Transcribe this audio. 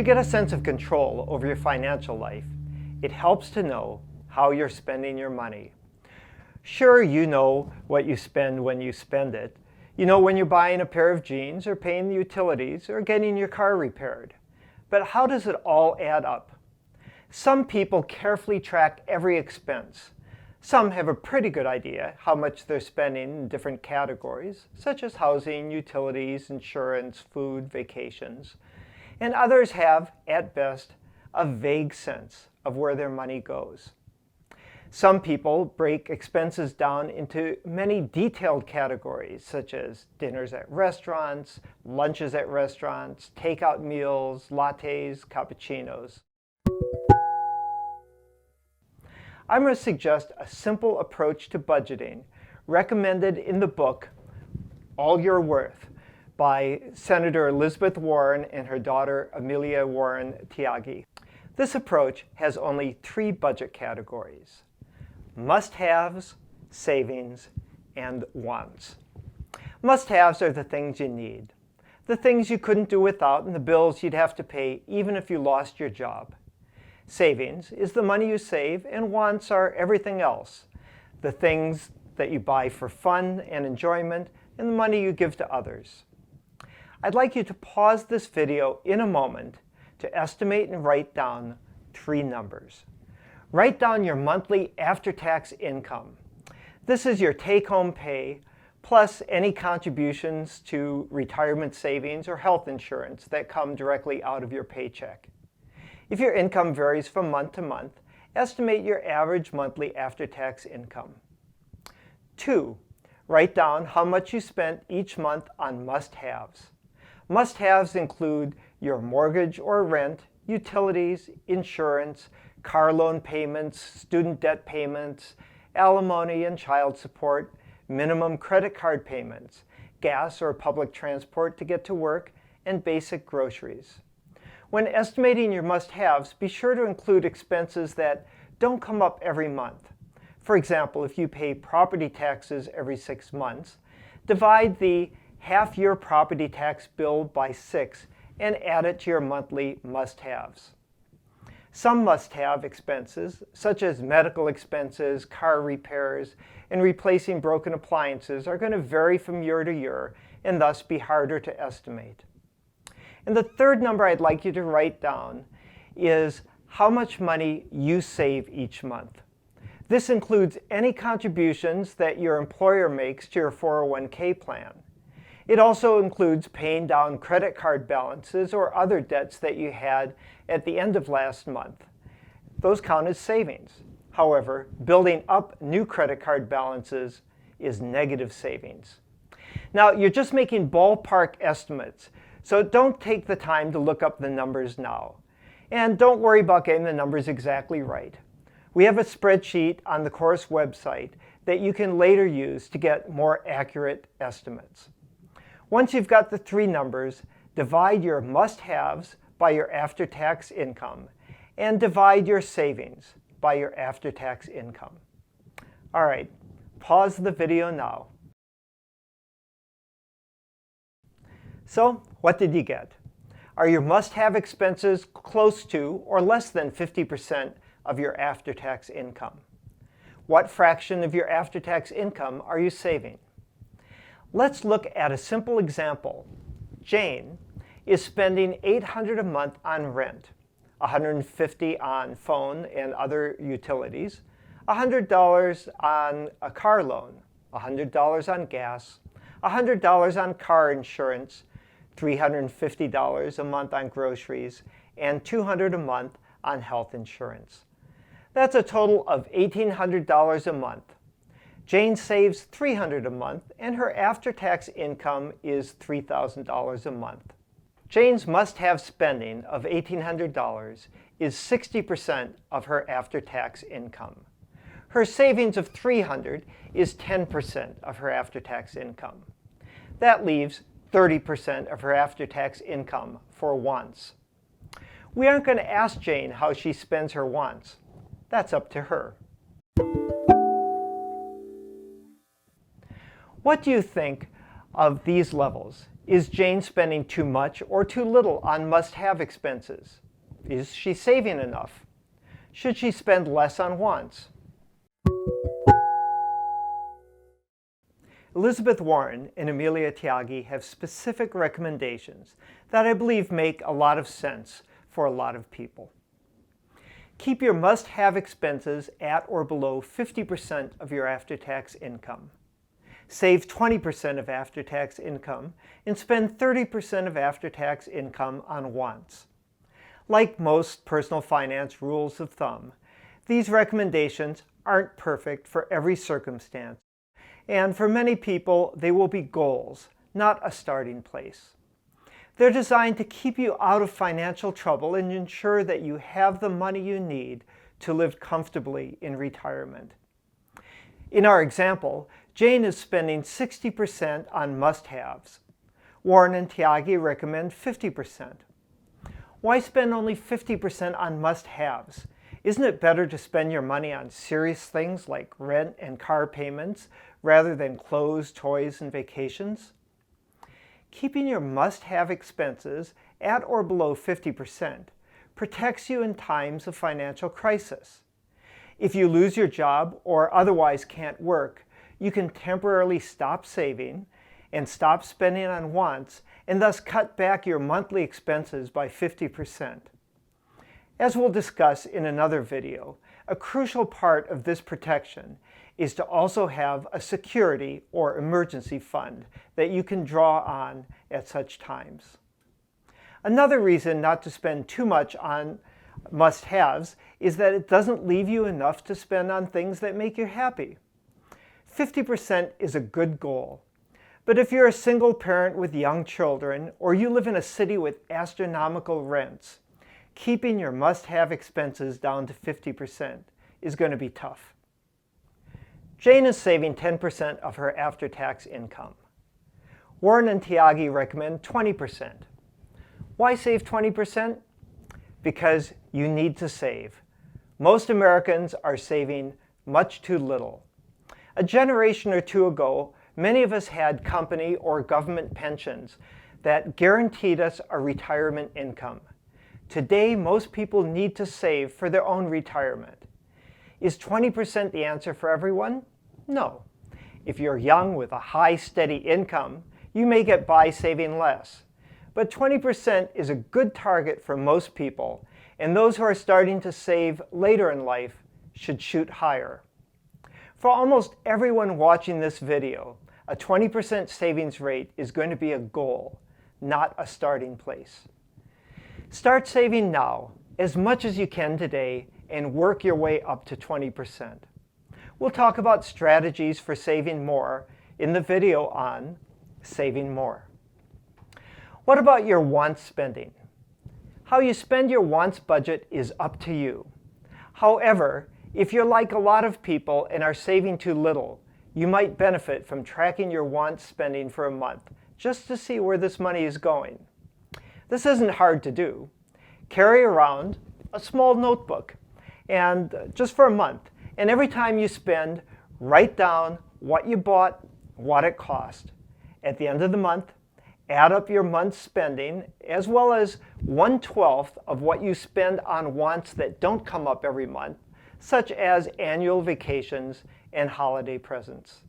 To get a sense of control over your financial life, it helps to know how you're spending your money. Sure, you know what you spend when you spend it. You know when you're buying a pair of jeans or paying the utilities or getting your car repaired. But how does it all add up? Some people carefully track every expense. Some have a pretty good idea how much they're spending in different categories, such as housing, utilities, insurance, food, vacations. And others have, at best, a vague sense of where their money goes. Some people break expenses down into many detailed categories, such as dinners at restaurants, lunches at restaurants, takeout meals, lattes, cappuccinos. I'm going to suggest a simple approach to budgeting recommended in the book All You're Worth by Senator Elizabeth Warren and her daughter Amelia Warren Tyagi. This approach has only 3 budget categories: must-haves, savings, and wants. Must-haves are the things you need, the things you couldn't do without and the bills you'd have to pay even if you lost your job. Savings is the money you save, and wants are everything else, the things that you buy for fun and enjoyment and the money you give to others. I'd like you to pause this video in a moment to estimate and write down 3 numbers. Write down your monthly after-tax income. This is your take-home pay, plus any contributions to retirement savings or health insurance that come directly out of your paycheck. If your income varies from month to month, estimate your average monthly after-tax income. 2. Write down how much you spent each month on must-haves. Must-haves include your mortgage or rent, utilities, insurance, car loan payments, student debt payments, alimony and child support, minimum credit card payments, gas or public transport to get to work, and basic groceries. When estimating your must-haves, be sure to include expenses that don't come up every month. For example, if you pay property taxes every 6 months, divide the half-year property tax bill by 6 and add it to your monthly must-haves. Some must-have expenses, such as medical expenses, car repairs, and replacing broken appliances, are going to vary from year to year and thus be harder to estimate. And the third number I'd like you to write down is how much money you save each month. This includes any contributions that your employer makes to your 401k plan. It also includes paying down credit card balances or other debts that you had at the end of last month. Those count as savings. However, building up new credit card balances is negative savings. Now, you're just making ballpark estimates, so don't take the time to look up the numbers now. And don't worry about getting the numbers exactly right. We have a spreadsheet on the course website that you can later use to get more accurate estimates. Once you've got the 3 numbers, divide your must-haves by your after-tax income and divide your savings by your after-tax income. All right, pause the video now. So, what did you get? Are your must-have expenses close to or less than 50% of your after-tax income? What fraction of your after-tax income are you saving? Let's look at a simple example. Jane is spending $800 a month on rent, $150 on phone and other utilities, $100 on a car loan, $100 on gas, $100 on car insurance, $350 a month on groceries, and $200 a month on health insurance. That's a total of $1,800 a month. Jane saves $300 a month, and her after-tax income is $3,000 a month. Jane's must-have spending of $1,800 is 60% of her after-tax income. Her savings of $300 is 10% of her after-tax income. That leaves 30% of her after-tax income for wants. We aren't going to ask Jane how she spends her wants. That's up to her. What do you think of these levels? Is Jane spending too much or too little on must-have expenses? Is she saving enough? Should she spend less on wants? Elizabeth Warren and Emilia Tyagi have specific recommendations that I believe make a lot of sense for a lot of people. Keep your must-have expenses at or below 50% of your after-tax income. Save 20% of after-tax income and spend 30% of after-tax income on wants. Like most personal finance rules of thumb, these recommendations aren't perfect for every circumstance, and for many people they will be goals, not a starting place. They're designed to keep you out of financial trouble and ensure that you have the money you need to live comfortably in retirement. In our example, Jane is spending 60% on must-haves. Warren and Tyagi recommend 50%. Why spend only 50% on must-haves? Isn't it better to spend your money on serious things like rent and car payments rather than clothes, toys, and vacations? Keeping your must-have expenses at or below 50% protects you in times of financial crisis. If you lose your job or otherwise can't work, you can temporarily stop saving and stop spending on wants and thus cut back your monthly expenses by 50%. As we'll discuss in another video, a crucial part of this protection is to also have a security or emergency fund that you can draw on at such times. Another reason not to spend too much on must-haves is that it doesn't leave you enough to spend on things that make you happy. 50% is a good goal, but if you're a single parent with young children or you live in a city with astronomical rents, keeping your must-have expenses down to 50% is going to be tough. Jane is saving 10% of her after-tax income. Warren and Tyagi recommend 20%. Why save 20%? Because you need to save. Most Americans are saving much too little. A generation or two ago, many of us had company or government pensions that guaranteed us a retirement income. Today, most people need to save for their own retirement. Is 20% the answer for everyone? No. If you're young with a high, steady income, you may get by saving less. But 20% is a good target for most people, and those who are starting to save later in life should shoot higher. For almost everyone watching this video, a 20% savings rate is going to be a goal, not a starting place. Start saving now, as much as you can today, and work your way up to 20%. We'll talk about strategies for saving more in the video on saving more. What about your wants spending? How you spend your wants budget is up to you. However, if you're like a lot of people and are saving too little, you might benefit from tracking your wants spending for a month just to see where this money is going. This isn't hard to do. Carry around a small notebook and just for a month, and every time you spend, write down what you bought, what it cost. At the end of the month, add up your month's spending as well as 1/12 of what you spend on wants that don't come up every month, such as annual vacations and holiday presents.